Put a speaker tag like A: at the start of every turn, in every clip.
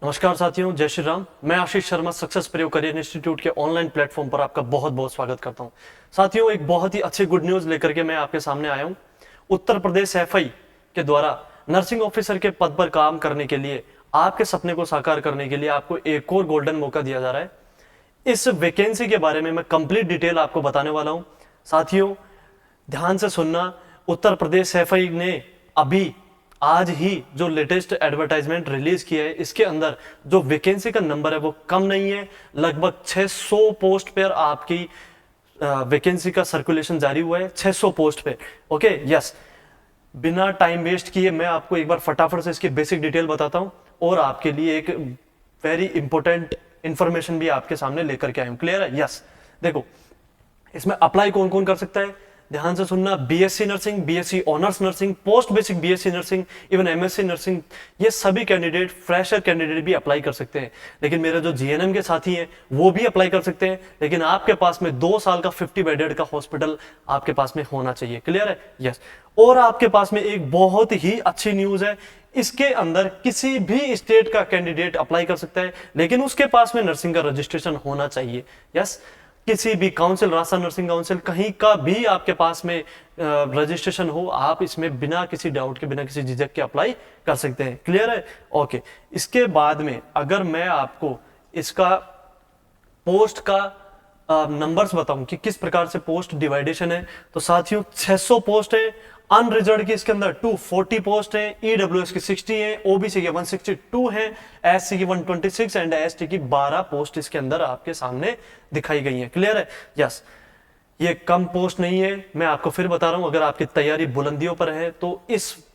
A: नमस्कार साथियों, जय श्री राम। मैं आशीष शर्मा सक्सेस प्रयोग करियर इंस्टीट्यूट के ऑनलाइन प्लेटफॉर्म पर आपका बहुत बहुत स्वागत करता हूं। साथियों, एक बहुत ही अच्छी गुड न्यूज लेकर के मैं आपके सामने आया हूं। उत्तर प्रदेश एफआई के द्वारा नर्सिंग ऑफिसर के पद पर काम करने के लिए, आपके सपने को साकार करने के लिए आपको एक और गोल्डन मौका दिया जा रहा है। इस वैकेंसी के बारे में मैं कंप्लीट डिटेल आपको बताने वाला हूं। साथियों, ध्यान से सुनना। उत्तर प्रदेश एफआई ने अभी आज ही जो लेटेस्ट एडवर्टाइजमेंट रिलीज किया है, इसके अंदर जो वैकेंसी का नंबर है वो कम नहीं है। लगभग 600 पोस्ट पर आपकी वैकेंसी का सर्कुलेशन जारी हुआ है, 600 पोस्ट पे। Okay, yes. बिना टाइम वेस्ट किए मैं आपको एक बार फटाफट से इसकी बेसिक डिटेल बताता हूं और आपके लिए एक वेरी इंपॉर्टेंट इंफॉर्मेशन भी आपके सामने लेकर के आया हूं। क्लियर है? यस। देखो, इसमें अप्लाई कौन कौन कर सकता है, ध्यान से सुनना। BSc nursing, BSc honours nursing, post basic BSc nursing, even MSc nursing, ये सभी कैंडिडेट, फ्रेशर कैंडिडेट भी अप्लाई कर सकते हैं। लेकिन मेरे जो जीएनएम के साथी हैं वो भी अप्लाई कर सकते हैं, लेकिन आपके पास में 2 साल का 50 बेडेड का हॉस्पिटल आपके पास में होना चाहिए। क्लियर है? यस। और आपके पास में एक बहुत ही अच्छी न्यूज है, इसके अंदर किसी भी स्टेट का कैंडिडेट अप्लाई कर सकता है, लेकिन उसके पास में नर्सिंग का रजिस्ट्रेशन होना चाहिए। यस। किसी भी काउंसिल, राजस्थान नर्सिंग काउंसिल, कहीं का भी आपके पास में रजिस्ट्रेशन हो, आप इसमें बिना किसी डाउट के, बिना किसी झिझक के अप्लाई कर सकते हैं। क्लियर है? ओके। इसके बाद में अगर मैं आपको इसका पोस्ट का नंबर्स बताऊं कि किस प्रकार से पोस्ट डिवाइडेशन है, तो साथियों 600 पोस्ट है। अनरिजर्व की इसके अंदर 240 पोस्ट है, ईडब्ल्यूएस की 60 है, ओबीसी के 162 है, एससी की 126 एंड एसटी की 12 पोस्ट इसके अंदर आपके सामने दिखाई गई है। क्लियर है? यस। ये कम पोस्ट नहीं है, मैं आपको फिर बता रहा हूं। अगर आपकी तैयारी बुलंदियों पर है तो इस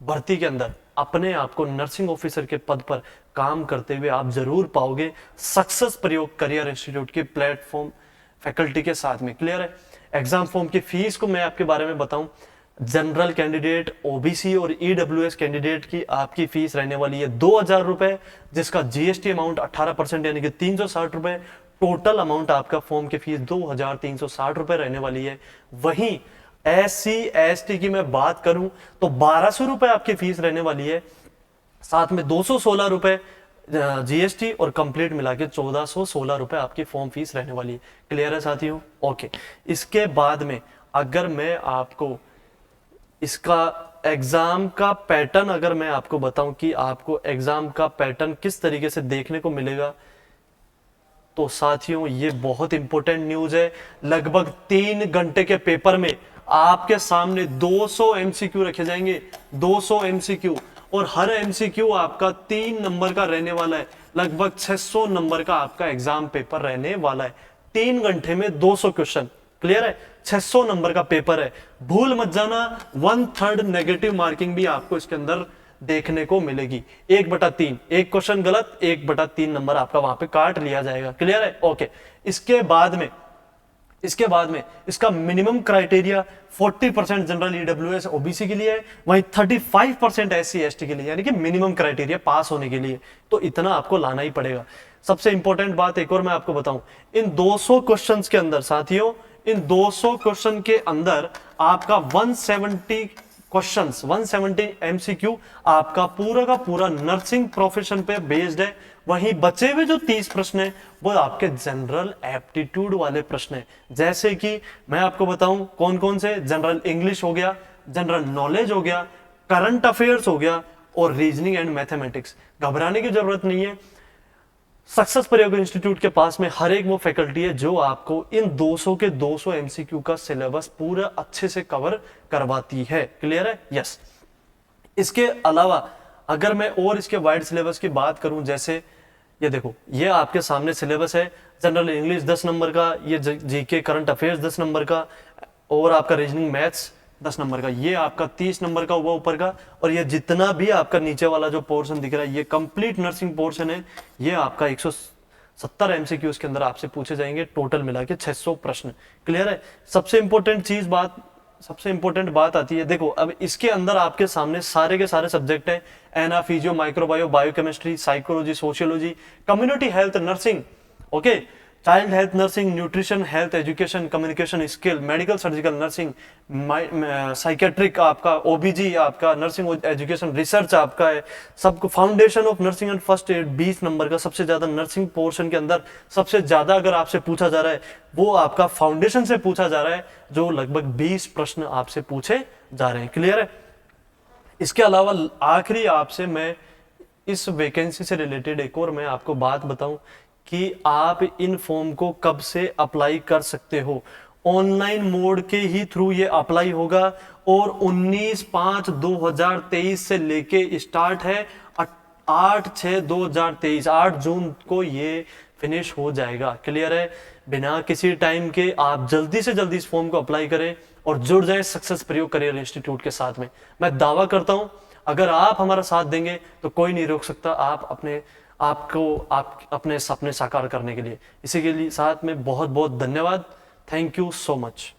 A: भर्ती के अंदर अपने आप को नर्सिंग ऑफिसर के पद पर काम करते हुए आप जरूर पाओगे, सक्सेस प्रयोग करियर इंस्टीट्यूट के प्लेटफॉर्म फैकल्टी के साथ में। क्लियर है? एग्जाम फॉर्म की फीस को मैं आपके बारे में बताऊं, जनरल कैंडिडेट, ओबीसी और ईडब्ल्यूएस कैंडिडेट की आपकी फीस रहने वाली है 2000 रुपए, जिसका जीएसटी अमाउंट 18% यानी कि 360 रुपए। टोटल अमाउंट आपका फॉर्म की फीस 2360 रुपए रहने वाली है। वहीं एससी एसटी की मैं बात करूं तो 1200 रुपए आपकी फीस रहने वाली है, साथ में 216 रुपए जीएसटी और कंप्लीट मिला के 1416 रुपए आपकी फॉर्म फीस रहने वाली है। क्लियर है साथियों? ओके। इसके बाद में अगर मैं आपको इसका एग्जाम का पैटर्न अगर मैं आपको बताऊं कि आपको एग्जाम का पैटर्न किस तरीके से देखने को मिलेगा, तो साथियों ये बहुत इंपॉर्टेंट न्यूज है। लगभग 3 घंटे के पेपर में आपके सामने 200 एमसीक्यू रखे जाएंगे, 200 एमसीक्यू, और हर एमसीक्यू आपका 3 नंबर का रहने वाला है। लगभग 600 नंबर का आपका एग्जाम पेपर रहने वाला है। 3 घंटे में 200 क्वेश्चन। क्लियर है? 600 नंबर का पेपर है। भूल मत जाना, 1/3 नेगेटिव मार्किंग भी आपको इसके अंदर देखने को मिलेगी। 1/3, एक क्वेश्चन गलत, 1/3 नंबर आपका वहां पे काट लिया जाएगा। क्लियर है? ओके। इसके बाद में इसका minimum criteria 40% general EWS OBC के लिए है, वहीं 35% एससी एसटी के लिए, यानी कि मिनिमम क्राइटेरिया पास होने के लिए। तो इतना आपको लाना ही पड़ेगा। सबसे इंपॉर्टेंट बात एक और मैं आपको बताऊं, इन 200 क्वेश्चंस के अंदर साथियों, इन 200 क्वेश्चन के अंदर आपका 170 एमसीक्यू आपका पूरा का पूरा नर्सिंग प्रोफेशन पे बेस्ड है। वहीं बचे हुए जो 30 प्रश्न है वो आपके जनरल एप्टीट्यूड वाले प्रश्न है। जैसे कि मैं आपको बताऊं कौन कौन से, जनरल इंग्लिश हो गया, जनरल नॉलेज हो गया, करंट अफेयर्स हो गया और रीजनिंग एंड मैथमेटिक्स। घबराने की जरूरत नहीं है। सक्सेस प्रयोग इंस्टीट्यूट के पास में हर एक वो फैकल्टी है जो आपको इन 200 के 200 एमसीक्यू का सिलेबस पूरा अच्छे से कवर करवाती है। क्लियर है? यस। इसके अलावा अगर मैं और इसके वाइड सिलेबस की बात करूं, जैसे ये देखो, ये आपके सामने सिलेबस है। जनरल इंग्लिश 10 नंबर का, ये जीके करंट अफेयर्स 10 नंबर का, और आपका रीजनिंग मैथ्स 10 नंबर का, ये आपका 30 नंबर का हुआ ऊपर का, और ये जितना भी आपका नीचे वाला जो पोर्शन दिख रहा है ये कंप्लीट नर्सिंग पोर्शन है। ये आपका 170 एमसीक्यू के अंदर आपसे पूछे जाएंगे, टोटल मिला के 600 प्रश्न। क्लियर है? सबसे इंपॉर्टेंट बात आती है, देखो अब इसके अंदर आपके सामने सारे के सारे सब्जेक्ट है। Ana, physio, microbio, biochemistry, psychology, sociology, community health, nursing. Okay. Child health nursing, nutrition, health education, communication skill, medical surgical nursing, psychiatric आपका, ओबीजी आपका, नर्सिंग एजुकेशन रिसर्च आपका है, सबको foundation of nursing and first aid 20 number का सबसे ज्यादा nursing portion के अंदर सबसे ज्यादा अगर आपसे पूछा जा रहा है वो आपका फाउंडेशन से पूछा जा रहा है, जो लगभग 20 प्रश्न आपसे पूछे जा रहे हैं। क्लियर है? इसके अलावा आखिरी आपसे मैं इस वैकेंसी से रिलेटेड एक और मैं आपको बात बताऊं कि आप इन फॉर्म को कब से अप्लाई कर सकते हो। ऑनलाइन मोड के ही थ्रू ये अप्लाई होगा और 19/5/2023 से लेके स्टार्ट है 8/6/2023, 8 जून को ये फिनिश हो जाएगा। क्लियर है? बिना किसी टाइम के आप जल्दी से जल्दी इस फॉर्म को अप्लाई करें और जुड़ जाएं सक्सेस प्रयोग करियर इंस्टीट्यूट के साथ में। मैं दावा करता हूं अगर आप हमारा साथ देंगे तो कोई नहीं रोक सकता आप अपने सपने साकार करने के लिए। इसी के लिए साथ में बहुत बहुत धन्यवाद। Thank you so much.